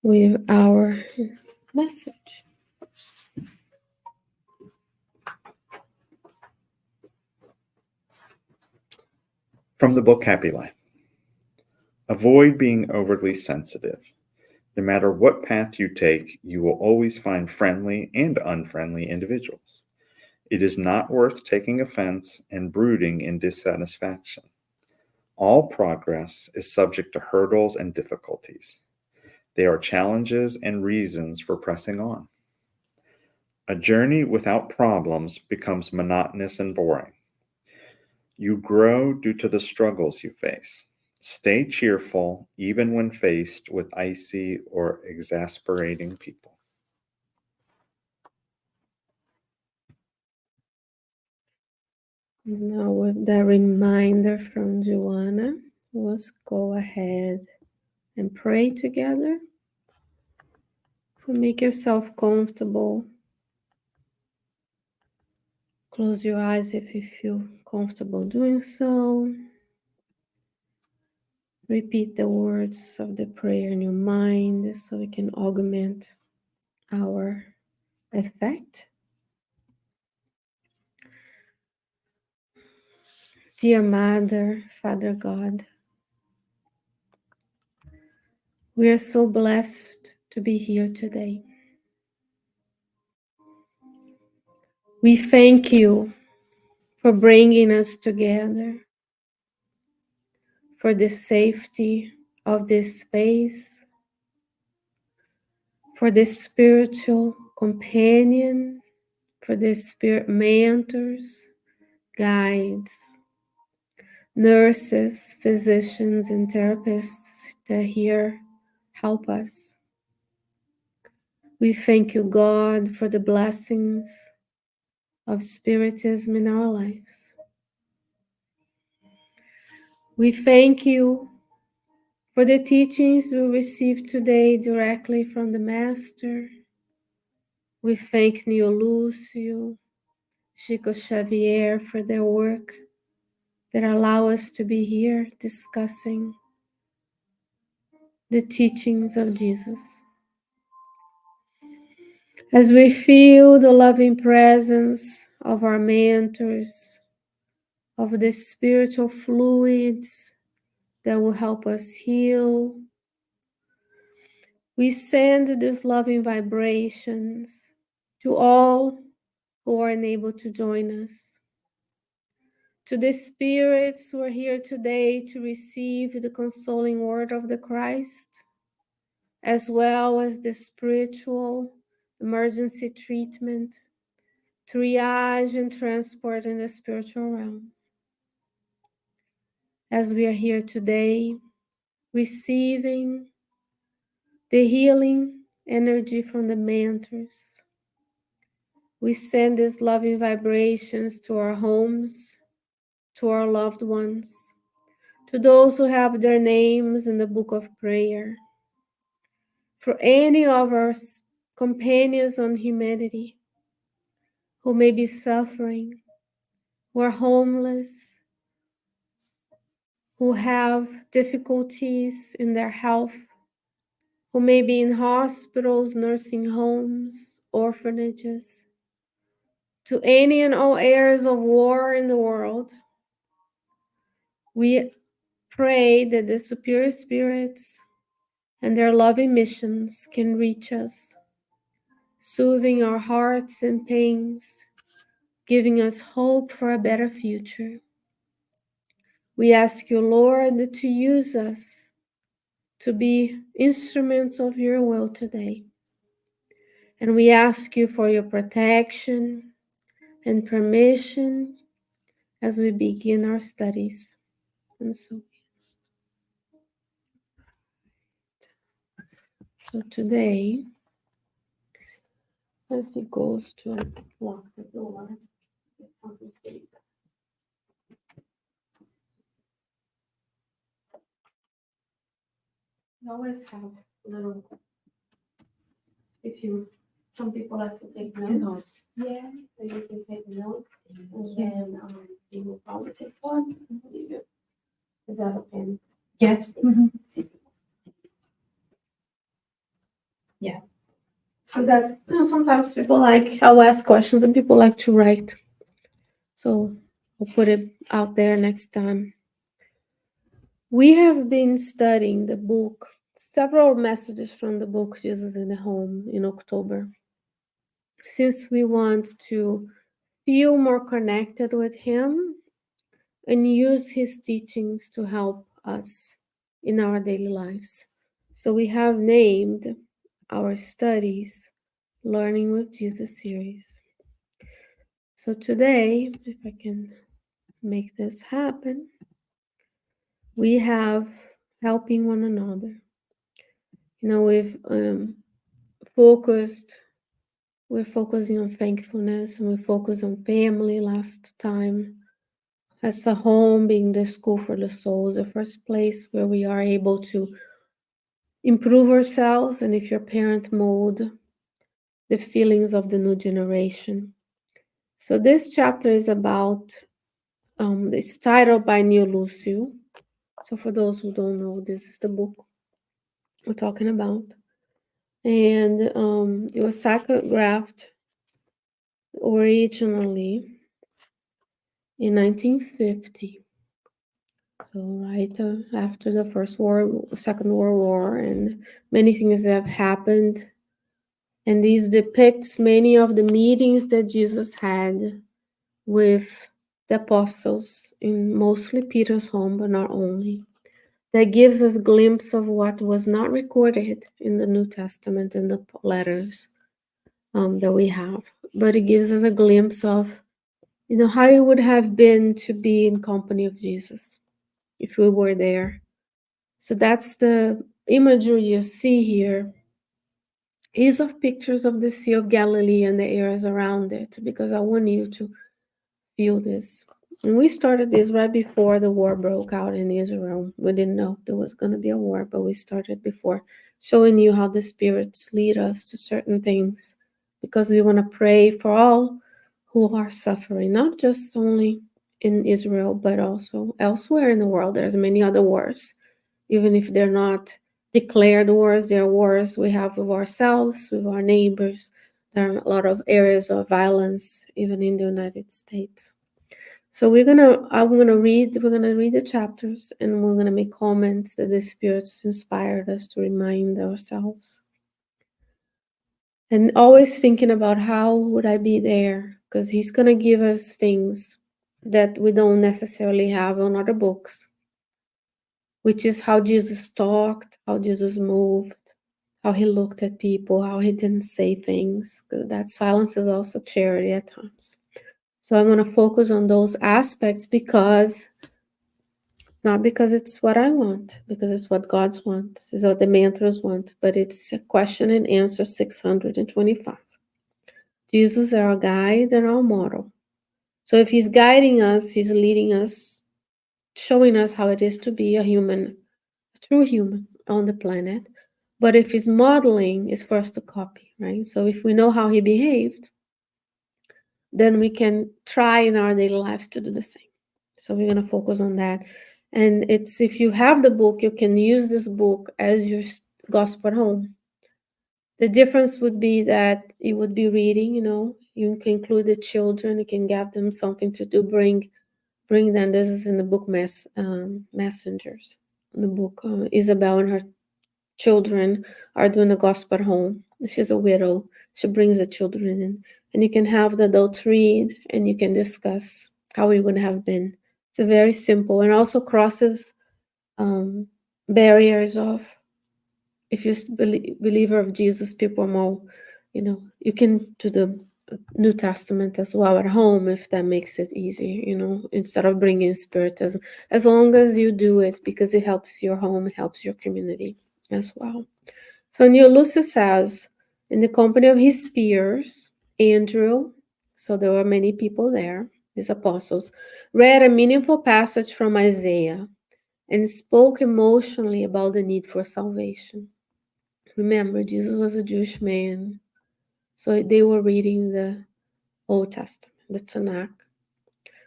with our message. From the book Happy Life. Avoid being overly sensitive. No matter what path you take, you will always find friendly and unfriendly individuals. It is not worth taking offense and brooding in dissatisfaction. All progress is subject to hurdles and difficulties. They are challenges and reasons for pressing on. A journey without problems becomes monotonous and boring. You grow due to the struggles you face. Stay cheerful even when faced with icy or exasperating people. Now, with the reminder from Joanna, let's go ahead and pray together. So make yourself comfortable. Close your eyes if you feel comfortable doing so. Repeat the words of the prayer in your mind so we can augment our effect. Dear Mother, Father God, we are so blessed to be here today. We thank you for bringing us together, for the safety of this space, for the spiritual companion, for the spirit mentors, guides, nurses, physicians, and therapists that here help us. We thank you, God, for the blessings of Spiritism in our lives. We thank you for the teachings we received today directly from the Master. We thank Neo Lúcio, Chico Xavier for their work that allow us to be here discussing the teachings of Jesus. As we feel the loving presence of our mentors, of the spiritual fluids that will help us heal, we send these loving vibrations to all who are unable to join us. To the spirits who are here today to receive the consoling word of the Christ, as well as the spiritual emergency treatment, triage and transport in the spiritual realm. As we are here today, receiving the healing energy from the mentors, we send these loving vibrations to our homes, to our loved ones, to those who have their names in the book of prayer, for any of our companions on humanity who may be suffering, who are homeless, who have difficulties in their health, who may be in hospitals, nursing homes, orphanages, to any and all areas of war in the world. We pray that the superior spirits and their loving missions can reach us, soothing our hearts and pains, giving us hope for a better future. We ask you, Lord, to use us to be instruments of your will today. And we ask you for your protection and permission as we begin our studies. And so today, as he goes to lock the door, get something to eat. You always have little, some people like to take notes. Yeah, so you can take notes, and then you will probably take one and leave it. Is that okay? Yes. See. so that sometimes people like I'll ask questions and people like to write. So we'll put it out there next time. We have been studying the book, several messages from the book Jesus in the Home in October, since we want to feel more connected with Him and use His teachings to help us in our daily lives. So we have named our studies Learning with Jesus series. So today, if I can make this happen, we have helping one another. We've focused, we're focusing on thankfulness, and we focused on family last time. As a home being the school for the souls, the first place where we are able to improve ourselves, and if you're parent mode, the feelings of the new generation. So this chapter is about, it's titled by Neil Lucio. So for those who don't know, this is the book we're talking about. And it was psychographed originally in 1950. So right after the Second World War, and many things have happened. And this depicts many of the meetings that Jesus had with the apostles in mostly Peter's home, but not only. That gives us a glimpse of what was not recorded in the New Testament and the letters that we have. But it gives us a glimpse of, how it would have been to be in company of Jesus if we were there. So that's the imagery you see here is of pictures of the Sea of Galilee and the areas around it, because I want you to feel this. And we started this right before the war broke out in Israel. We didn't know there was going to be a war, but we started before, showing you how the spirits lead us to certain things, because we want to pray for all who are suffering, not just only in Israel, but also elsewhere in the world. There's many other wars, even if they're not declared wars, they're wars we have with ourselves, with our neighbors. There are a lot of areas of violence, even in the United States. So we're gonna read the chapters, and we're gonna make comments that the spirits inspired us to remind ourselves. And always thinking about how would I be there? Because he's gonna give us things that we don't necessarily have on other books, which is how Jesus talked, how Jesus moved, how he looked at people, how he didn't say things. Because that silence is also charity at times. So I'm going to focus on those aspects, because not because it's what I want, because it's what God's wants, it's what the mantras want, but it's a question and answer 625. Jesus is our guide and our model. So if he's guiding us, he's leading us, showing us how it is to be a human, a true human on the planet. But if he's modeling, it's for us to copy, right? So if we know how he behaved, then we can try in our daily lives to do the same. So we're going to focus on that. And it's, if you have the book, you can use this book as your gospel at home. The difference would be that you would be reading, you can include the children, you can give them something to do, bring them. This is in the book Messengers. The book, Isabel and her children are doing the gospel at home. She's a widow. She brings the children in, and you can have the adults read, and you can discuss how it would have been. It's a very simple, and also crosses barriers of, if you're a believer of Jesus, people are more, you can do the New Testament as well at home if that makes it easy, instead of bringing Spiritism, as long as you do it because it helps your home, it helps your community as well. So Neil Lucy says, in the company of his peers, Andrew, so there were many people there, his apostles, read a meaningful passage from Isaiah and spoke emotionally about the need for salvation. Remember, Jesus was a Jewish man, so they were reading the Old Testament, the Tanakh.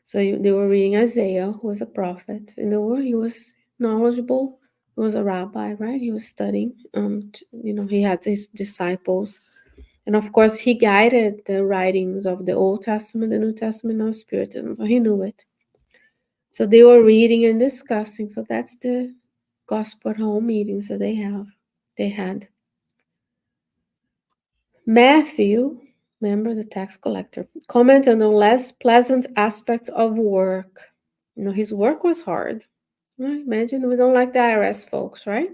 So they were reading Isaiah, who was a prophet, and he was knowledgeable. He was a rabbi, right? He was studying. He had his disciples, And of course, he guided the writings of the Old Testament, the New Testament of Spiritism, so he knew it. So they were reading and discussing. So that's the gospel at home meetings that they had. Matthew, remember the tax collector, commented on less pleasant aspects of work. His work was hard. Right? Imagine we don't like the IRS folks, right?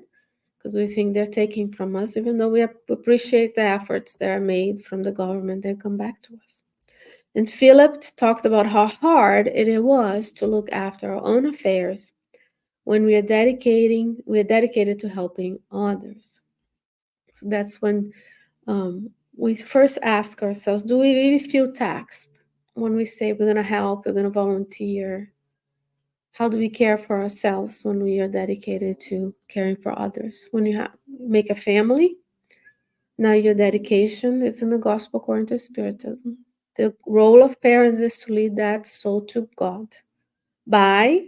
Because we think they're taking from us, even though we appreciate the efforts that are made from the government, they come back to us. And Philip talked about how hard it was to look after our own affairs when we are dedicated to helping others. So that's when we first ask ourselves, do we really feel taxed when we say we're going to help, we're going to volunteer? How do we care for ourselves when we are dedicated to caring for others? When you make a family, now your dedication is in the gospel according to Spiritism. The role of parents is to lead that soul to God by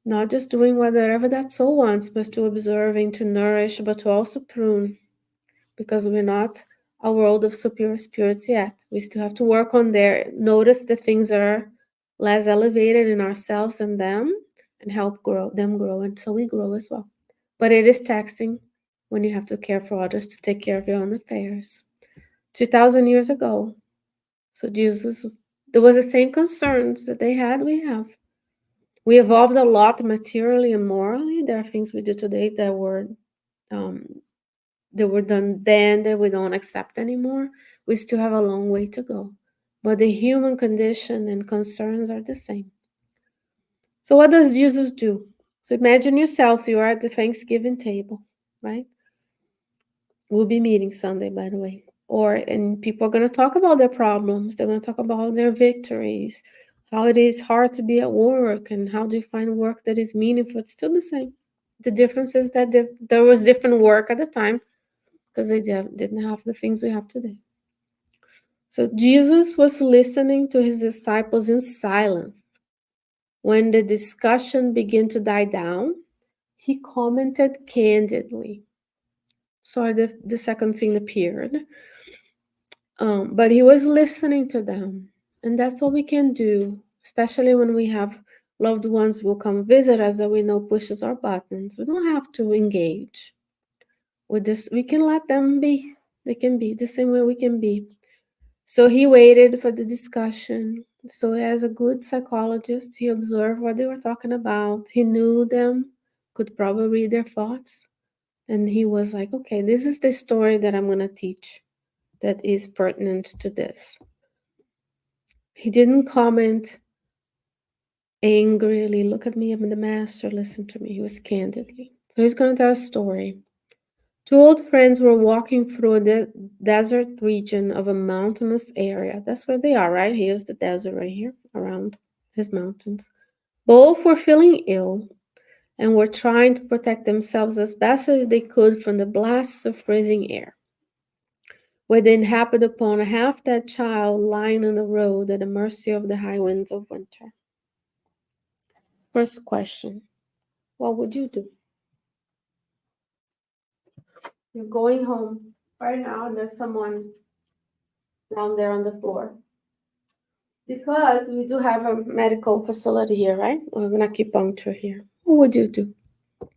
not just doing whatever that soul wants, but to observing, to nourish, but to also prune, because we're not a world of superior spirits yet. We still have to work on there, notice the things that are less elevated in ourselves and them, and help them grow until we grow as well. But it is taxing when you have to care for others to take care of your own affairs. 2,000 years ago, so Jesus, there was the same concerns that they had, we have. We evolved a lot materially and morally. There are things we do today um, that were done then that we don't accept anymore. We still have a long way to go. But the human condition and concerns are the same. So what does Jesus do? So imagine yourself, you are at the Thanksgiving table, right? We'll be meeting Sunday, by the way. And people are going to talk about their problems. They're going to talk about their victories, how it is hard to be at work, and how do you find work that is meaningful. It's still the same. The difference is that there was different work at the time because they didn't have the things we have today. So Jesus was listening to his disciples in silence. When the discussion began to die down, he commented candidly. Sorry, the second thing appeared. But he was listening to them. And that's what we can do, especially when we have loved ones who will come visit us that we know pushes our buttons. We don't have to engage with this. We can let them be. They can be the same way we can be. So he waited for the discussion. So as a good psychologist, he observed what they were talking about. He knew them, could probably read their thoughts. And he was like, okay, this is the story that I'm going to teach that is pertinent to this. He didn't comment angrily, look at me, I'm the master, listen to me. He was candidly. So he's going to tell a story. Two old friends were walking through the desert region of a mountainous area. That's where they are, right? Here's the desert right here around his mountains. Both were feeling ill and were trying to protect themselves as best as they could from the blasts of freezing air. When they happened upon a half-dead child lying on the road at the mercy of the high winds of winter. First question, what would you do? You're going home right now and there's someone down there on the floor. Because we do have a medical facility here, right? We have an acupuncture here. What would you do?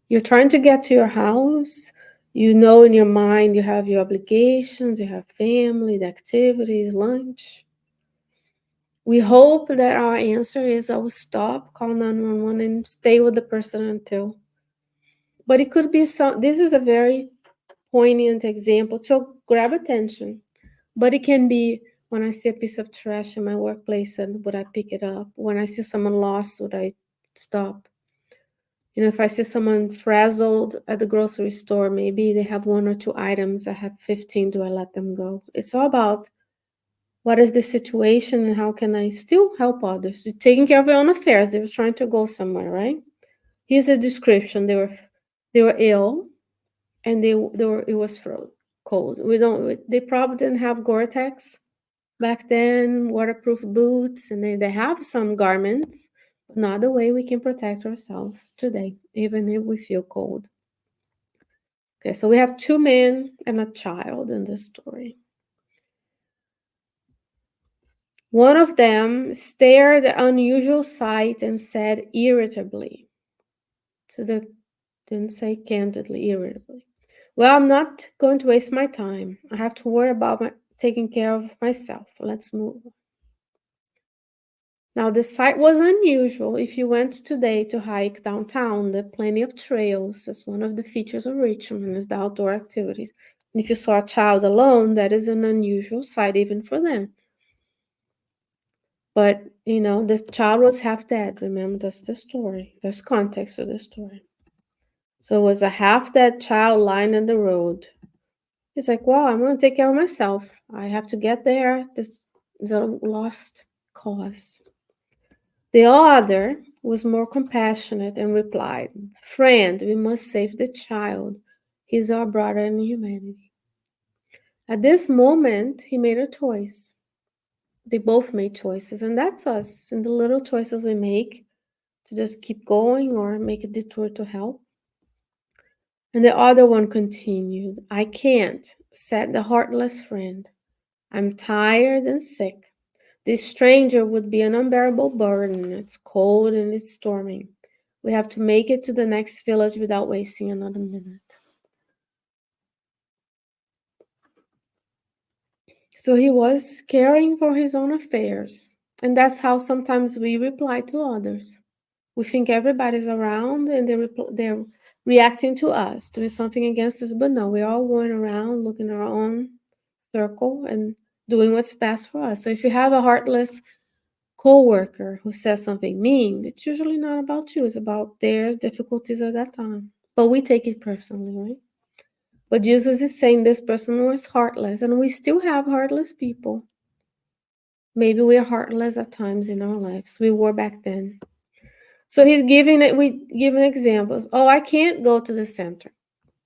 You're trying to get to your house. You know in your mind you have your obligations, you have family, the activities, lunch. We hope that our answer is I will stop, call 911, and stay with the person until. But it could be this is a very poignant example to grab attention. But it can be when I see a piece of trash in my workplace, and would I pick it up? When I see someone lost, would I stop? If I see someone frazzled at the grocery store, maybe they have one or two items, I have 15, do I let them go? It's all about what is the situation and how can I still help others? You're taking care of your own affairs. They were trying to go somewhere, right? Here's a description. They were ill, and it was cold. They probably didn't have Gore-Tex back then, waterproof boots, and they have some garments, but not the way we can protect ourselves today, even if we feel cold. Okay, so we have two men and a child in this story. One of them stared at the unusual sight and said irritably to the, didn't say candidly, irritably, "Well, I'm not going to waste my time. I have to worry about taking care of myself. Let's move." Now, the site was unusual. If you went today to hike downtown, there are plenty of trails. That's one of the features of Richmond is the outdoor activities. And if you saw a child alone, that is an unusual sight even for them. But, this child was half dead. Remember, that's the story. There's context to the story. So it was a half dead child lying in the road. He's like, "Well, I'm going to take care of myself. I have to get there. This is a lost cause." The other was more compassionate and replied, "Friend, we must save the child. He's our brother in humanity." At this moment, he made a choice. They both made choices, and that's us in the little choices we make to just keep going or make a detour to help. And the other one continued, "I can't," said the heartless friend. "I'm tired and sick. This stranger would be an unbearable burden. It's cold and it's storming. We have to make it to the next village without wasting another minute." So he was caring for his own affairs. And that's how sometimes we reply to others. We think everybody's around and they're reacting to us, doing something against us. But no, we're all going around looking at our own circle and doing what's best for us. So if you have a heartless coworker who says something mean, it's usually not about you. It's about their difficulties at that time. But we take it personally, right? But Jesus is saying this person was heartless, and we still have heartless people. Maybe we're heartless at times in our lives. We were back then. So he's giving it, we giving examples. "Oh, I can't go to the center.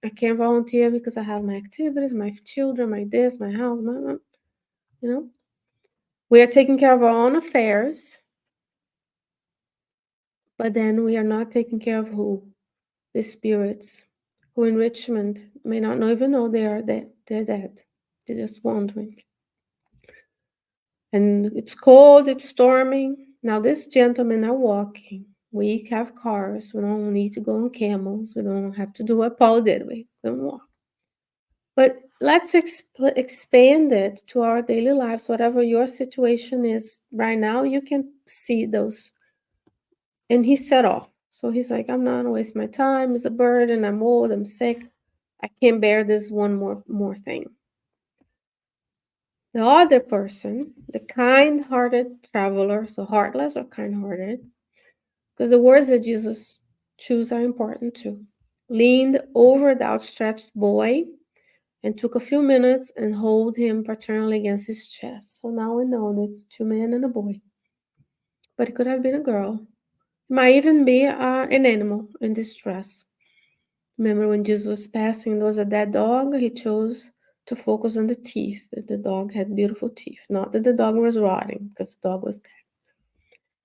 I can't volunteer because I have my activities, my children, my this, my house, my. You know, we are taking care of our own affairs, but then we are not taking care of who? The spirits who in Richmond may not even know they are dead. They're dead. They're just wandering. And it's cold, it's storming. Now these gentlemen are walking. We have cars. We don't need to go on camels. We don't have to do what Paul did. We can walk. But let's expand it to our daily lives. Whatever your situation is right now, you can see those. And he set off. So he's like, "I'm not gonna waste my time. It's a burden. I'm old. I'm sick. I can't bear this one more thing." The other person, the kind-hearted traveler, so heartless or kind-hearted, because the words that Jesus choose are important too, leaned over the outstretched boy and took a few minutes and hold him paternally against his chest. So now we know that it's two men and a boy, but it could have been a girl. It might even be an animal in distress. Remember when Jesus was passing, there was a dead dog. He chose to focus on the teeth. That the dog had beautiful teeth. Not that the dog was rotting, because the dog was dead.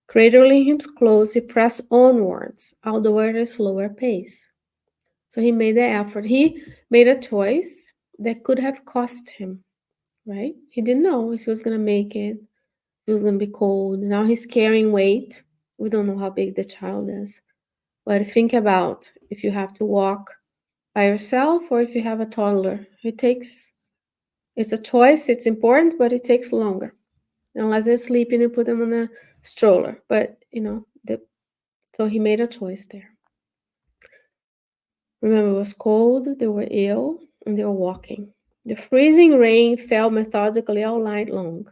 Cradling him close, he pressed onwards, although at a slower pace. So he made the effort. He made a choice that could have cost him, right? He didn't know if he was going to make it, if it was going to be cold. Now he's carrying weight. We don't know how big the child is. But think about if you have to walk by yourself or if you have a toddler. It's a choice, it's important, but it takes longer. Unless they're sleeping, you put them on a stroller. But, so he made a choice there. Remember, it was cold, they were ill, and they were walking. The freezing rain fell methodically all night long.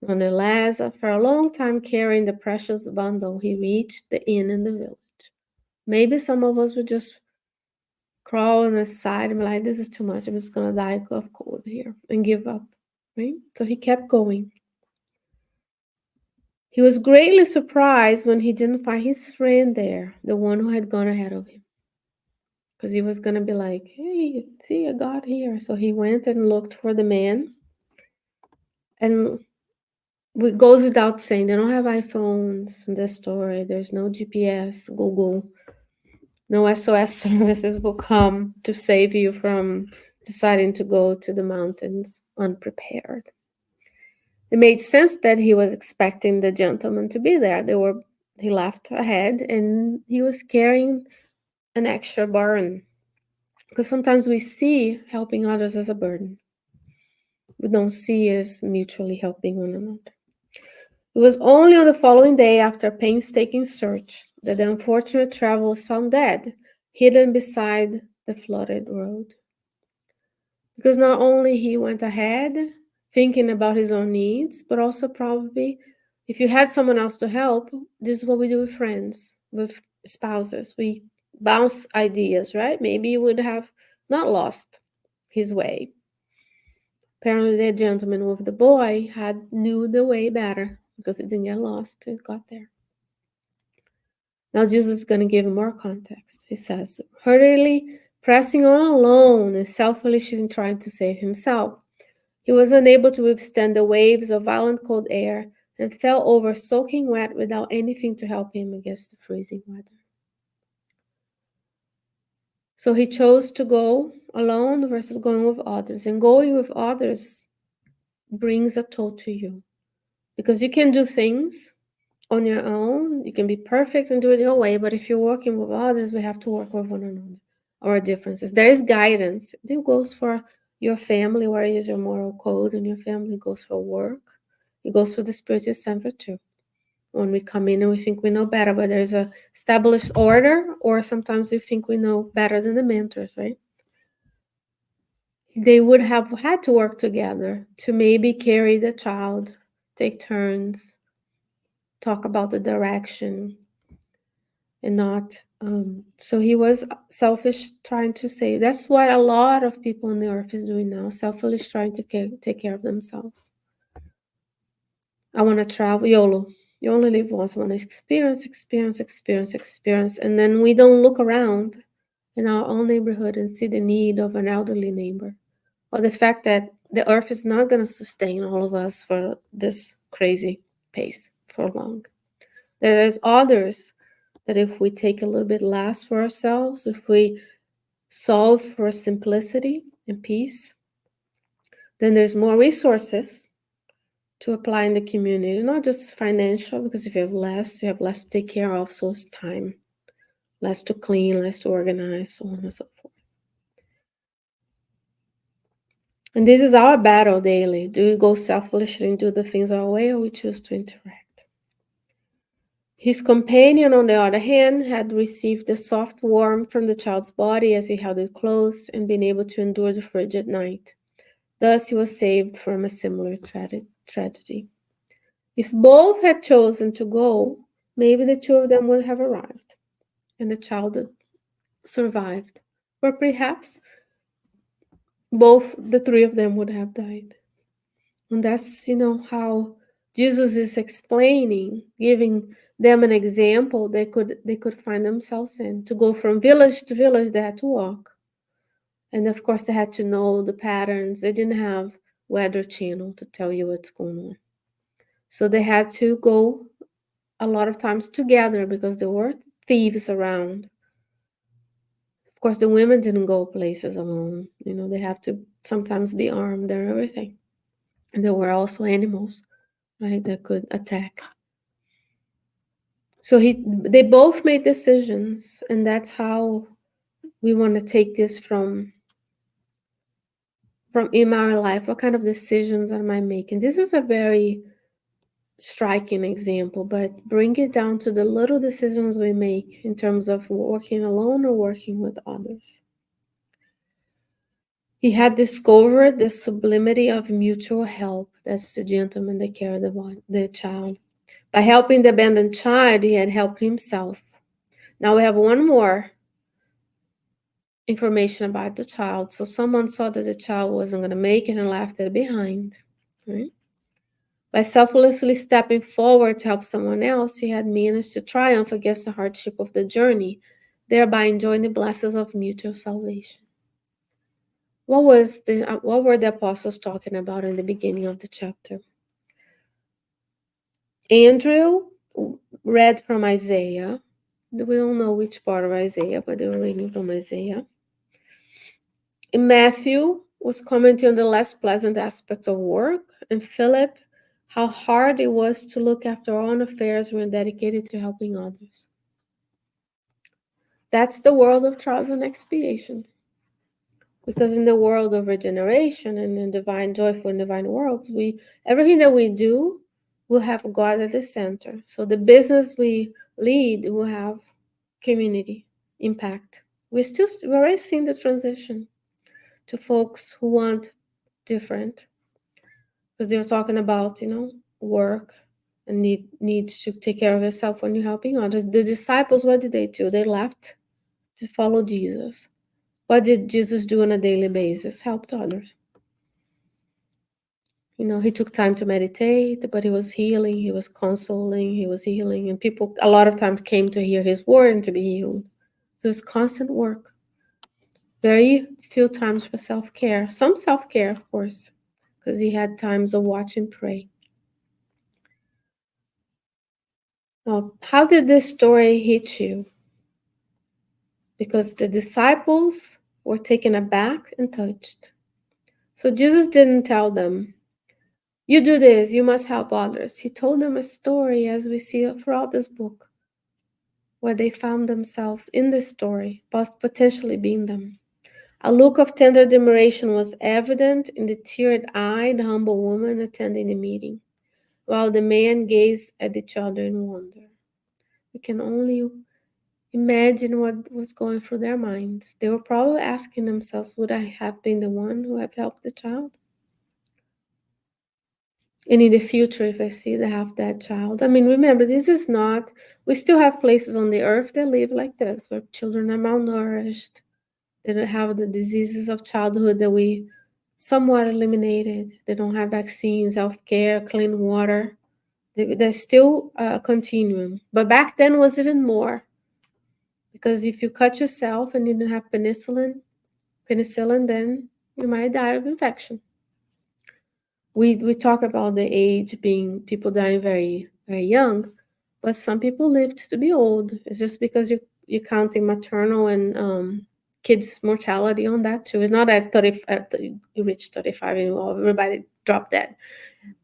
Nonetheless, after a long time carrying the precious bundle, he reached the inn in the village. Maybe some of us would just crawl on the side and be like, "This is too much. I'm just going to die of cold here," and give up, right? So he kept going. He was greatly surprised when he didn't find his friend there, the one who had gone ahead of him. Because he was going to be like, "Hey, see, I got here." So he went and looked for the man. And it goes without saying, they don't have iPhones in this story. There's no GPS, Google. No SOS services will come to save you from deciding to go to the mountains unprepared. It made sense that he was expecting the gentleman to be there. He left ahead and he was carrying an extra burden. Because sometimes we see helping others as a burden. We don't see as mutually helping one another. It was only on the following day, after a painstaking search, that the unfortunate traveler was found dead, hidden beside the flooded road. Because not only he went ahead thinking about his own needs, but also probably if you had someone else to help, this is what we do with friends, with spouses. We bounce ideas, right? Maybe he would have not lost his way. Apparently, the gentleman with the boy had knew the way better because it didn't get lost. It got there. Now Jesus is going to give more context. He says, hurriedly pressing on alone and selfishly trying to save himself, he was unable to withstand the waves of violent cold air and fell over soaking wet without anything to help him against the freezing weather. So he chose to go alone versus going with others. And going with others brings a toll to you because you can do things on your own. You can be perfect and do it your way, but if you're working with others, we have to work with one another. Our differences. There is guidance. It goes for your family, where is your moral code, and your family goes for work. It goes for the Spiritist Center too. When we come in and we think we know better, but there's a established order, or sometimes we think we know better than the mentors, right? They would have had to work together to maybe carry the child, take turns, talk about the direction, and not so he was selfish trying to save. That's what a lot of people on the earth is doing now, selfish trying to take care of themselves. I want to travel, YOLO. You only live once. I want to experience, and then we don't look around in our own neighborhood and see the need of an elderly neighbor, or the fact that the earth is not going to sustain all of us for this crazy pace for long. There is others that if we take a little bit less for ourselves, if we solve for simplicity and peace, then there's more resources to apply in the community, not just financial, because if you have less to take care of, so it's time, less to clean, less to organize, so on and so forth. And this is our battle daily. Do we go selfishly and do the things our way, or we choose to interact? His companion, on the other hand, had received the soft warmth from the child's body as he held it close and been able to endure the frigid night. Thus, he was saved from a similar tragedy. If both had chosen to go, maybe the two of them would have arrived and the child survived. Or perhaps the three of them would have died. And that's, how Jesus is explaining, giving them an example they could find themselves in. To go from village to village, they had to walk. And of course, they had to know the patterns. They didn't have Weather Channel to tell you what's going on. So they had to go a lot of times together because there were thieves around. Of course, the women didn't go places alone. They have to sometimes be armed and everything. And there were also animals, right, that could attack. So they both made decisions, and that's how we want to take this from in our life. What kind of decisions am I making? This is a very striking example, but bring it down to the little decisions we make in terms of working alone or working with others. He had discovered the sublimity of mutual help. That's the gentleman that carried the child. By helping the abandoned child, he had helped himself. Now we have one more information about the child. So someone saw that the child wasn't going to make it and left it behind. Right? By selflessly stepping forward to help someone else, he had managed to triumph against the hardship of the journey, thereby enjoying the blessings of mutual salvation. What were the apostles talking about in the beginning of the chapter? Andrew read from Isaiah. We don't know which part of Isaiah, but they were reading from Isaiah. And Matthew was commenting on the less pleasant aspects of work, and Philip how hard it was to look after our own affairs when dedicated to helping others. That's the world of trials and expiations. Because in the world of regeneration and in divine, joyful and divine worlds, everything that we do will have God at the center. So the business we lead will have community impact. We're already seeing the transition to folks who want different, because they're talking about, work and need to take care of yourself when you're helping others. The disciples, what did they do? They left to follow Jesus. What did Jesus do on a daily basis? Helped others. He took time to meditate, but he was healing, he was consoling, he was healing, and people a lot of times came to hear his word and to be healed. So it's constant work. Very few times for self-care. Some self-care, of course, because he had times of watch and pray. How did this story hit you? Because the disciples were taken aback and touched. So Jesus didn't tell them, you do this, you must help others. He told them a story, as we see throughout this book, where they found themselves in this story, potentially being them. A look of tender admiration was evident in the tear-eyed, humble woman attending the meeting, while the men gazed at each other in wonder. We can only imagine what was going through their minds. They were probably asking themselves, would I have been the one who have helped the child? And in the future, if I see they have that child. I mean, remember, we still have places on the earth that live like this, where children are malnourished. They don't have the diseases of childhood that we somewhat eliminated. They don't have vaccines, health care, clean water. There's still a continuum. But back then was even more. Because if you cut yourself and you didn't have penicillin, then you might die of infection. We talk about the age being people dying very, very young, but some people lived to be old. It's just because you're counting maternal and kids' mortality on that too. It's not at 30, you reach 35 and everybody dropped dead.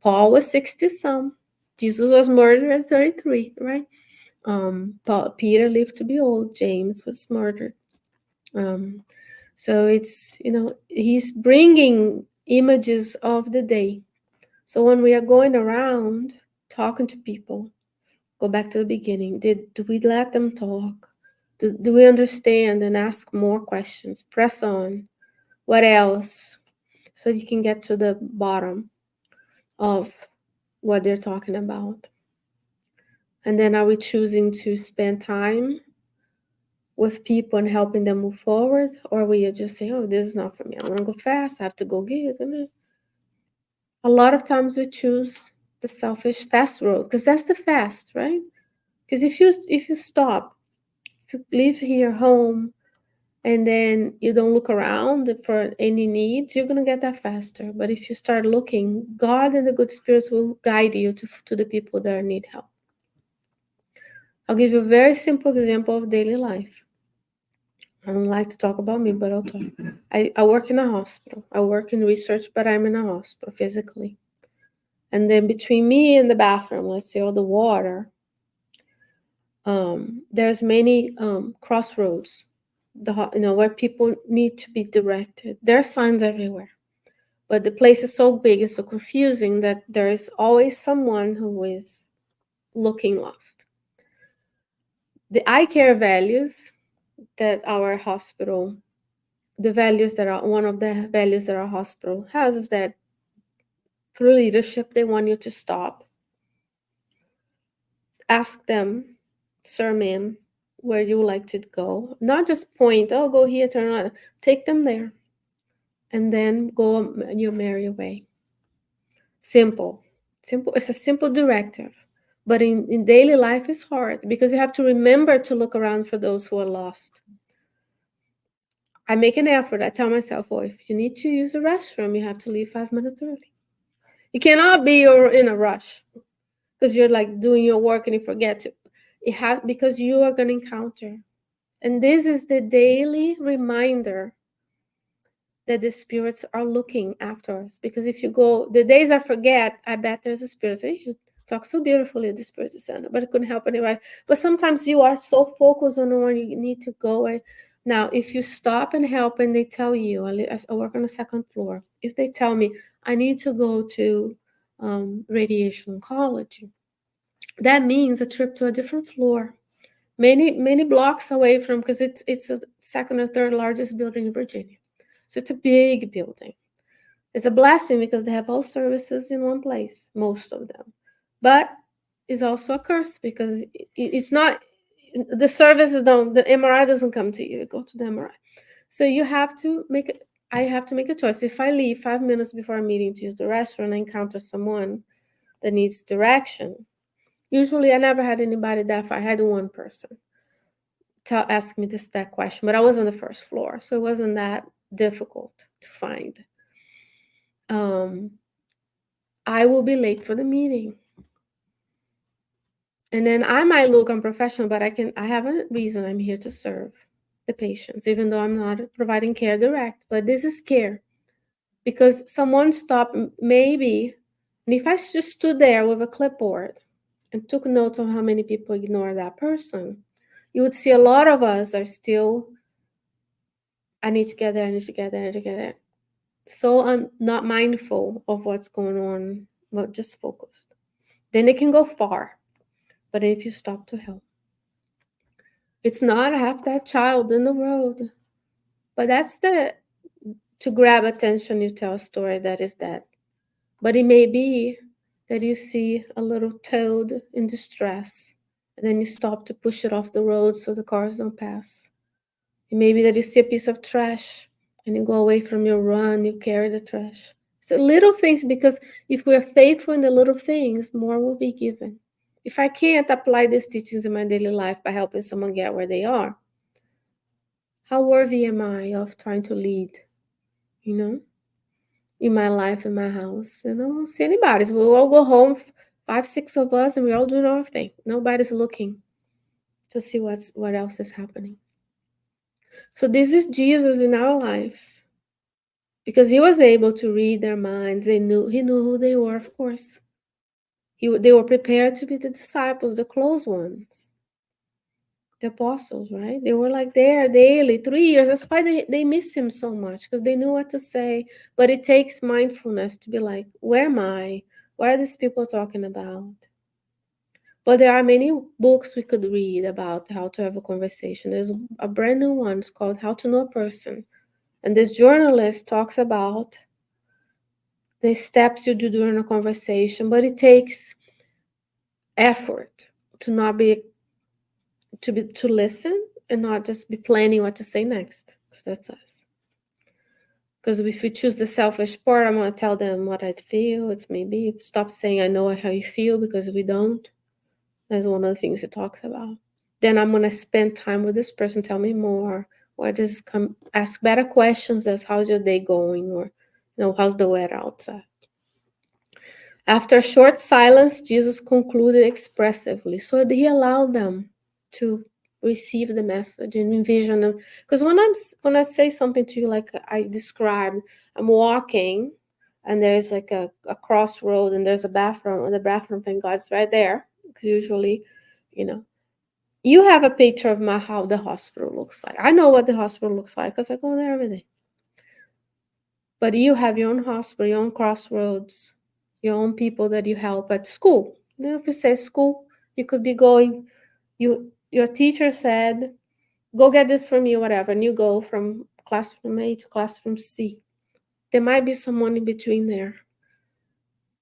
Paul was 60 some. Jesus was murdered at 33, right? Peter lived to be old. James was murdered. So it's, he's bringing images of the day. So when we are going around talking to people, go back to the beginning. Do we let them talk? Do we understand and ask more questions? Press on. What else? So you can get to the bottom of what they're talking about. And then are we choosing to spend time with people and helping them move forward? Or are we just saying, oh, this is not for me. I want to go fast. I have to go get it. A lot of times we choose the selfish fast road because that's the fast, right? Because if you stop, if you leave here home and then you don't look around for any needs, you're gonna get that faster. But if you start looking, God and the good spirits will guide you to the people that need help. I'll give you a very simple example of daily life. I don't like to talk about me, but I'll talk. I work in a hospital. I work in research, but I'm in a hospital physically. And then between me and the bathroom, let's say, or the water, there's many crossroads, where people need to be directed. There are signs everywhere, but the place is so big and so confusing that there is always someone who is looking lost. The eye care values that our hospital, one of the values that our hospital has is that through leadership, they want you to stop. Ask them, sir, ma'am, where you would like to go. Not just point, oh, go here, turn around. Take them there. And then go your merry way. Simple. It's a simple directive. But in daily life, it's hard because you have to remember to look around for those who are lost. I make an effort. I tell myself, oh, if you need to use the restroom, you have to leave 5 minutes early. You cannot be in a rush because you're like doing your work and you forget to. Because you are going to encounter. And this is the daily reminder that the spirits are looking after us. Because if you go, the days I forget, I bet there's a spirit. Say, you talk so beautifully, the spirit is saying, but I couldn't help anybody. But sometimes you are so focused on where you need to go. Now, if you stop and help and they tell you, I work on the second floor. If they tell me I need to go to radiation oncology, that means a trip to a different floor, many blocks away from, because it's a second or third largest building in Virginia. So it's a big building. It's a blessing because they have all services in one place, most of them. But it's also a curse because it's not, the services don't, the MRI doesn't come to you, you go to the MRI. So you have to make it. I have to make a choice. If I leave 5 minutes before a meeting to use the restroom and I encounter someone that needs direction, usually I never had anybody that far. I had one person ask me that question, but I was on the first floor, so it wasn't that difficult to find. I will be late for the meeting, and then I might look unprofessional, but I have a reason. I'm here to serve the patients, even though I'm not providing care direct. But this is care because someone stopped, maybe, and if I just stood there with a clipboard and took notes on how many people ignore that person, you would see a lot of us are still, I need to get there, I need to get there, I need to get there. So I'm not mindful of what's going on, but just focused. Then it can go far. But if you stop to help, it's not have that child in the road, but that's the, to grab attention, you tell a story that is that. But it may be that you see a little toad in distress, and then you stop to push it off the road so the cars don't pass. It may be that you see a piece of trash and you go away from your run, you carry the trash. So little things, because if we're faithful in the little things, more will be given. If I can't apply these teachings in my daily life by helping someone get where they are, how worthy am I of trying to lead, you know, in my life, in my house? And I won't see anybody. So we'll all go home, 5, 6 of us, and we're all doing our thing. Nobody's looking to see what else is happening. So this is Jesus in our lives. Because he was able to read their minds. He knew who they were, of course. They were prepared to be the disciples, the close ones, the apostles, right? They were like there daily, 3 years. That's why they miss him so much, because they knew what to say. But it takes mindfulness to be like, where am I? What are these people talking about? But there are many books we could read about how to have a conversation. There's a brand new one. It's called How to Know a Person. And this journalist talks about the steps you do during a conversation, but it takes effort to not be to listen and not just be planning what to say next, because that's us. Because if we choose the selfish part, I'm going to tell them what I feel. It's maybe stop saying I know how you feel, because we don't. That's one of the things it talks about. Then I'm going to spend time with this person, tell me more, or just come ask better questions. As how's your day going, or how's the weather outside. After a short silence, Jesus concluded expressively. So he allowed them to receive the message and envision them. Because when I say something to you like I described, I'm walking and there's like a crossroad and there's a bathroom, and the bathroom, thank God's right there. Because usually, you have a picture of how the hospital looks like. I know what the hospital looks like because I go there every day. But you have your own hospital, your own crossroads, your own people that you help at school. If you say school, you could be going, your teacher said, go get this for me, or whatever, and you go from classroom A to classroom C. There might be someone in between there.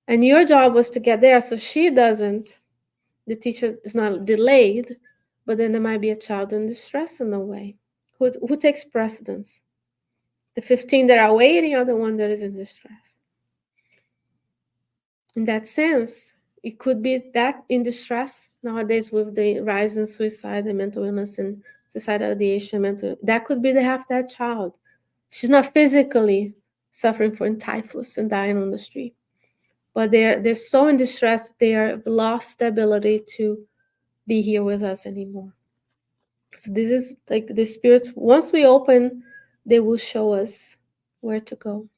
And your job was to get there so the teacher is not delayed, but then there might be a child in distress in the way. Who takes precedence? The 15 that are waiting, or the one that is in distress? In that sense, it could be that in distress nowadays with the rise in suicide and mental illness and suicidal ideation, that could be they have that child. She's not physically suffering from typhus and dying on the street, but they're so in distress that they have lost the ability to be here with us anymore. So this is like the spirits. Once we open, they will show us where to go.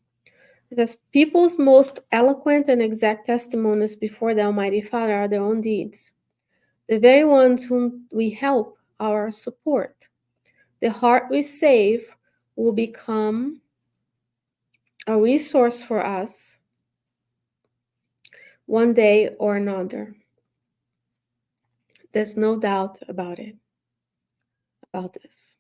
Because people's most eloquent and exact testimonies before the Almighty Father are their own deeds. The very ones whom we help our support. The heart we save will become a resource for us one day or another. There's no doubt about it, about this.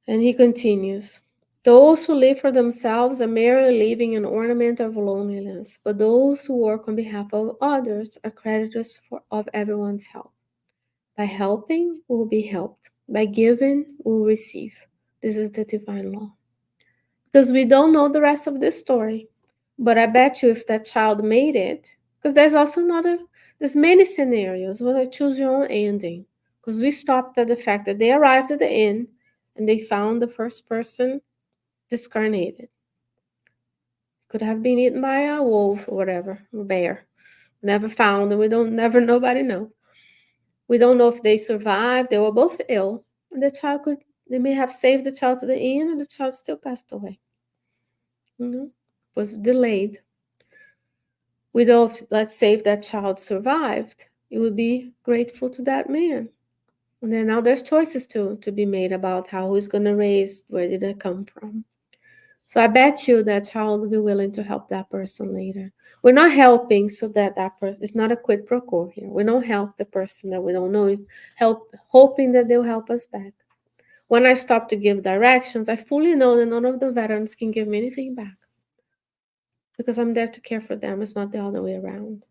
And he continues, those who live for themselves are merely living an ornament of loneliness, but those who work on behalf of others are creditors of everyone's help. By helping, we will be helped. By giving, we will receive. This is the divine law. Because we don't know the rest of this story. But I bet you if that child made it, because there's many scenarios where I choose your own ending. Because we stopped at the fact that they arrived at the inn and they found the first person discarnated. Could have been eaten by a wolf or whatever, a bear. Never found, and nobody knows. We don't know if they survived. They were both ill. And they may have saved the child to the end, and the child still passed away. Was delayed. We don't, let's say if that child survived, you would be grateful to that man. And then now there's choices to be made about how he's going to raise, where did it come from. So I bet you that child will be willing to help that person later. We're not helping so that person, it's not a quid pro quo here. We don't help the person that we don't know, hoping that they'll help us back. When I stop to give directions, I fully know that none of the veterans can give me anything back. Because I'm there to care for them. It's not the other way around.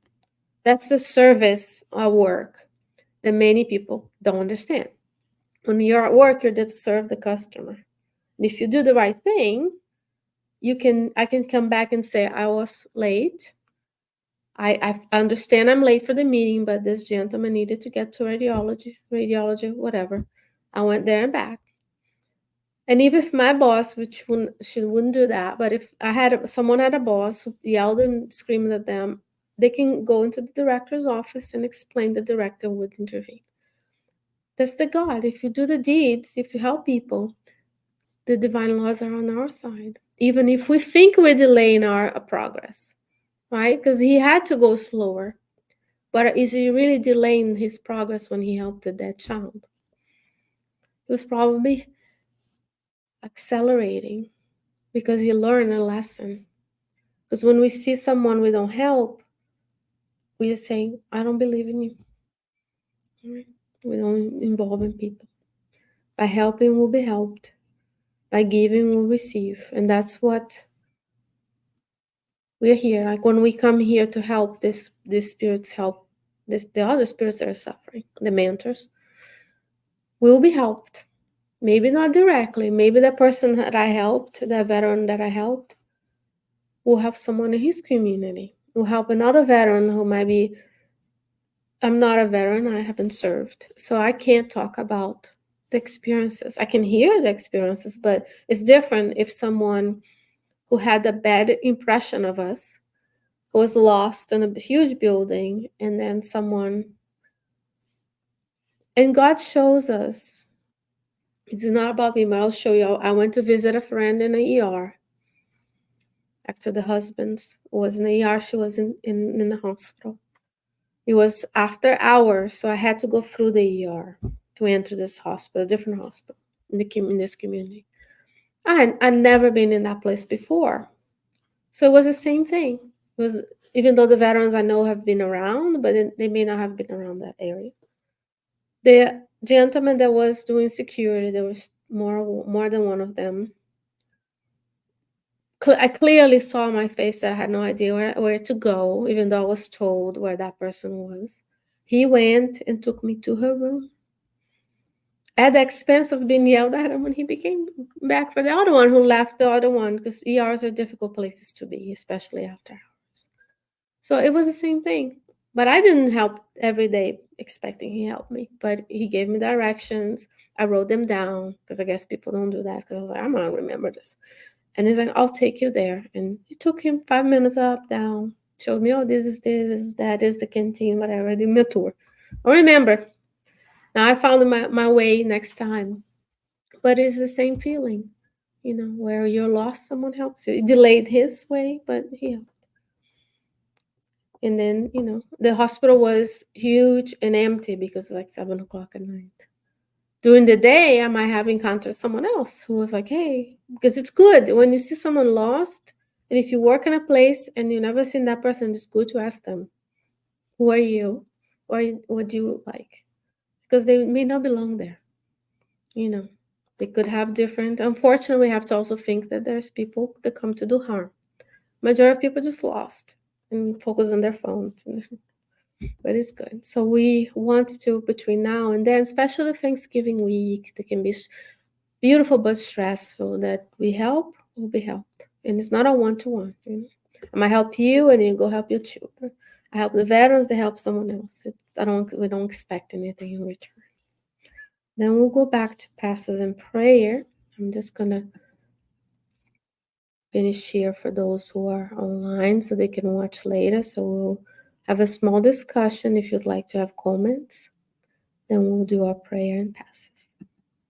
That's the service work that many people don't understand. When you're at work, you're there to serve the customer. And if you do the right thing, I can come back and say, I was late. I understand I'm late for the meeting, but this gentleman needed to get to radiology, whatever. I went there and back. And even if my boss, she wouldn't do that, but if someone had a boss who yelled and screamed at them, they can go into the director's office and explain. The director would intervene. That's the God. If you do the deeds, if you help people, the divine laws are on our side. Even if we think we're delaying our progress, right? Because he had to go slower. But is he really delaying his progress when he helped that child? He was probably accelerating because he learned a lesson. Because when we see someone we don't help, we just say, I don't believe in you. Right? We don't involve in people. By helping, we'll be helped. By giving, we'll receive. And that's what we're here. Like when we come here to help, these spirits help the other spirits that are suffering, the mentors. We'll be helped. Maybe not directly. Maybe the person that I helped, the veteran that I helped, will help someone in his community. Will help another veteran who might be, I'm not a veteran, I haven't served. So I can't talk about the experiences. I can hear the experiences, but it's different if someone who had a bad impression of us, who was lost in a huge building, and then and God shows us. It's not about me, but I'll show you. I went to visit a friend in the ER. After the husband was in the ER, she was in the hospital. It was after hours, so I had to go through the ER to enter this hospital, a different hospital in this community. I'd never been in that place before. So it was the same thing. It was, even though the veterans I know have been around, but they may not have been around that area. The gentleman that was doing security, there was more than one of them. I clearly saw my face that I had no idea where to go, even though I was told where that person was. He went and took me to her room at the expense of being yelled at him when he became back for the other one who left the other one, because ERs are difficult places to be, especially after hours. So it was the same thing. But I didn't help every day expecting he helped me. But he gave me directions. I wrote them down because I guess people don't do that, because I was like, I'm going to remember this. And he's like, I'll take you there. And it took him 5 minutes up, down, showed me, oh, this is that is the canteen, whatever, did me a tour. I remember. Now I found my way next time. But it's the same feeling. where you're lost, someone helps you. It delayed his way, but he helped. And then, the hospital was huge and empty because it's like 7 o'clock at night. During the day, I might have encountered someone else who was like, hey, because it's good when you see someone lost. And if you work in a place and you never seen that person, it's good to ask them, who are you? What do you like? Because they may not belong there. They could have different. Unfortunately, we have to also think that there's people that come to do harm. Majority of people just lost and focus on their phones. But it's good. So we want to, between now and then, especially Thanksgiving week, that can be beautiful but stressful, that we help, will be helped. And it's not a one-to-one. I might help you and you go help your children. I help the veterans, they help someone else. We don't expect anything in return. Then we'll go back to passes and prayer. I'm just going to finish here for those who are online so they can watch later. So we'll have a small discussion if you'd like to have comments. Then we'll do our prayer and passes.